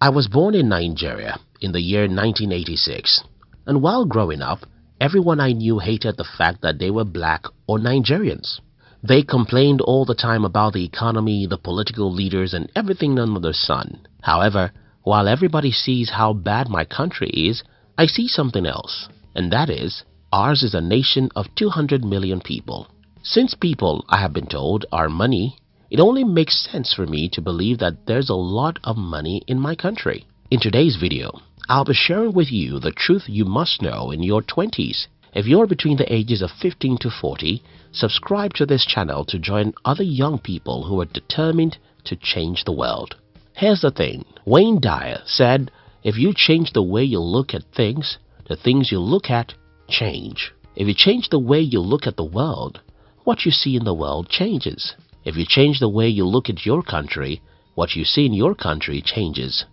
I was born in Nigeria in the year 1986, and while growing up, everyone I knew hated the fact that they were black or Nigerians. They complained all the time about the economy, the political leaders, and everything under the sun. However, while everybody sees how bad my country is, I see something else, and that is, ours is a nation of 200 million people. Since people, I have been told, are money, it only makes sense for me to believe that there's a lot of money in my country. In today's video, I'll be sharing with you the truth you must know in your 20s. If you're between the ages of 15 to 40, subscribe to this channel to join other young people who are determined to change the world. Here's the thing. Wayne Dyer said, if you change the way you look at things, the things you look at change. If you change the way you look at the world, what you see in the world changes. If you change the way you look at your country, what you see in your country changes.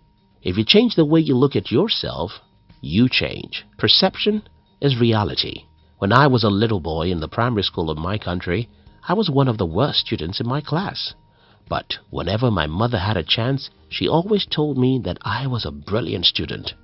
If you change the way you look at yourself, you change. Perception is reality. When I was a little boy in the primary school of my country, I was one of the worst students in my class. But whenever my mother had a chance, she always told me that I was a brilliant student.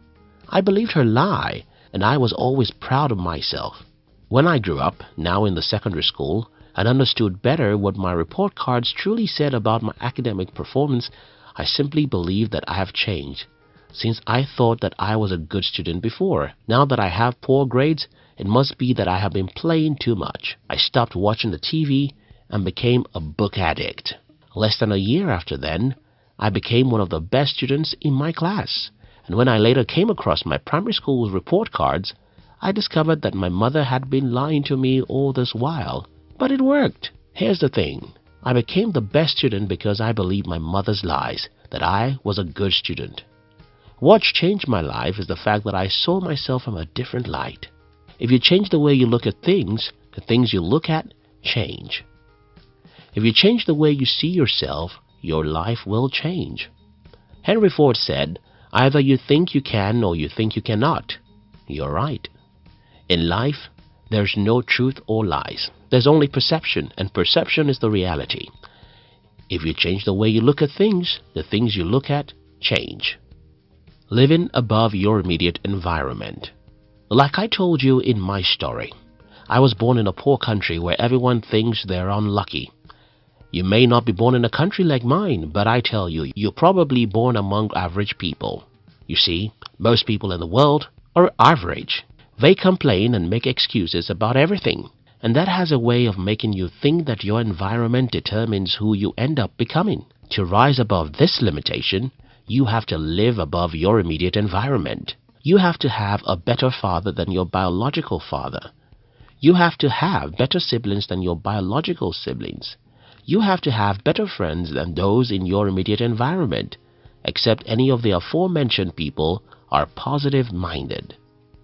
I believed her lie, and I was always proud of myself. When I grew up, now in the secondary school, and understood better what my report cards truly said about my academic performance, I simply believed that I have changed. Since I thought that I was a good student before, now that I have poor grades, it must be that I have been playing too much. I stopped watching the TV and became a book addict. Less than a year after then, I became one of the best students in my class. And when I later came across my primary school's report cards, I discovered that my mother had been lying to me all this while. But it worked. Here's the thing. I became the best student because I believed my mother's lies, that I was a good student. What changed my life is the fact that I saw myself from a different light. If you change the way you look at things, the things you look at change. If you change the way you see yourself, your life will change. Henry Ford said, either you think you can or you think you cannot. You're right. In life, there's no truth or lies. There's only perception, and perception is the reality. If you change the way you look at things, the things you look at change. Living above your immediate environment. Like I told you in my story, I was born in a poor country where everyone thinks they're unlucky. You may not be born in a country like mine, but I tell you, you're probably born among average people. You see, most people in the world are average. They complain and make excuses about everything, and that has a way of making you think that your environment determines who you end up becoming. To rise above this limitation, you have to live above your immediate environment. You have to have a better father than your biological father. You have to have better siblings than your biological siblings. You have to have better friends than those in your immediate environment, except any of the aforementioned people are positive-minded.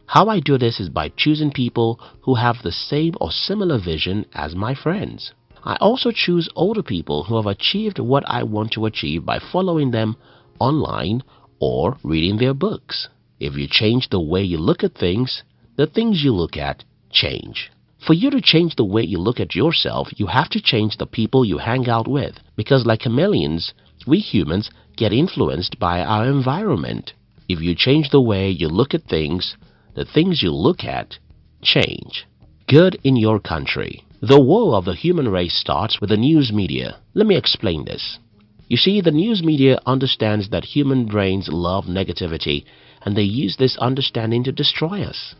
How I do this is by choosing people who have the same or similar vision as my friends. I also choose older people who have achieved what I want to achieve by following them online or reading their books. If you change the way you look at things, the things you look at change. For you to change the way you look at yourself, you have to change the people you hang out with, because like chameleons, we humans get influenced by our environment. If you change the way you look at things, the things you look at change. Good in your country. The woe of the human race starts with the news media. Let me explain this. You see, the news media understands that human brains love negativity, and they use this understanding to destroy us.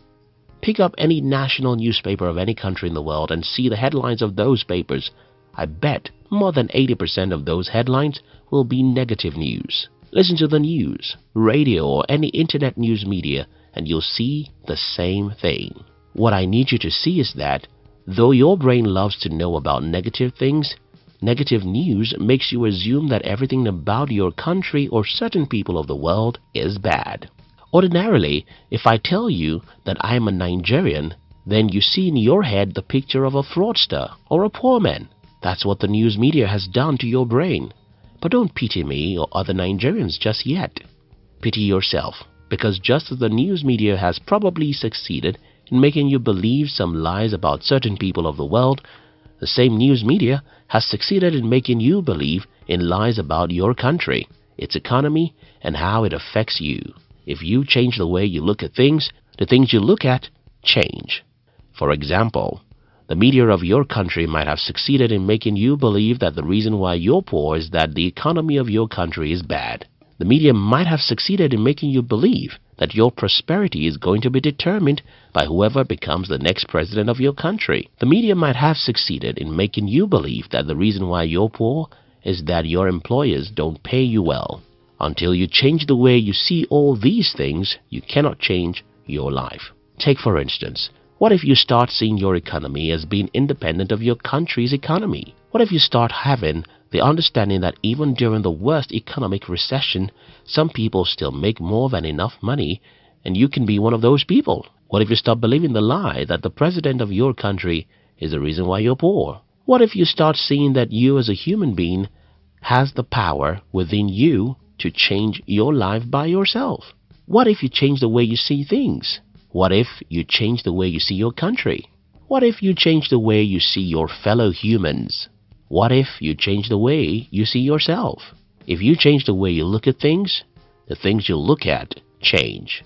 Pick up any national newspaper of any country in the world and see the headlines of those papers. I bet more than 80% of those headlines will be negative news. Listen to the news, radio, or any internet news media, and you'll see the same thing. What I need you to see is that, though your brain loves to know about negative things, negative news makes you assume that everything about your country or certain people of the world is bad. Ordinarily, if I tell you that I am a Nigerian, then you see in your head the picture of a fraudster or a poor man. That's what the news media has done to your brain. But don't pity me or other Nigerians just yet. Pity yourself, because just as the news media has probably succeeded in making you believe some lies about certain people of the world, the same news media has succeeded in making you believe in lies about your country. its economy, and how it affects you. If you change the way you look at things, the things you look at change. For example, the media of your country might have succeeded in making you believe that the reason why you're poor is that the economy of your country is bad. The media might have succeeded in making you believe that your prosperity is going to be determined by whoever becomes the next president of your country. The media might have succeeded in making you believe that the reason why you're poor is that your employers don't pay you well. Until you change the way you see all these things, you cannot change your life. Take for instance, what if you start seeing your economy as being independent of your country's economy? What if you start having the understanding that even during the worst economic recession, some people still make more than enough money, and you can be one of those people? What if you stop believing the lie that the president of your country is the reason why you're poor? What if you start seeing that you as a human being has the power within you to change your life by yourself? What if you change the way you see things? What if you change the way you see your country? What if you change the way you see your fellow humans? What if you change the way you see yourself? If you change the way you look at things, the things you look at change.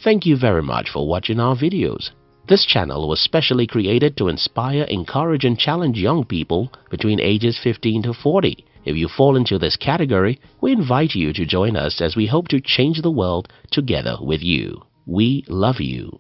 Thank you very much for watching our videos. This channel was specially created to inspire, encourage and challenge young people between ages 15 to 40. If you fall into this category, we invite you to join us as we hope to change the world together with you. We love you.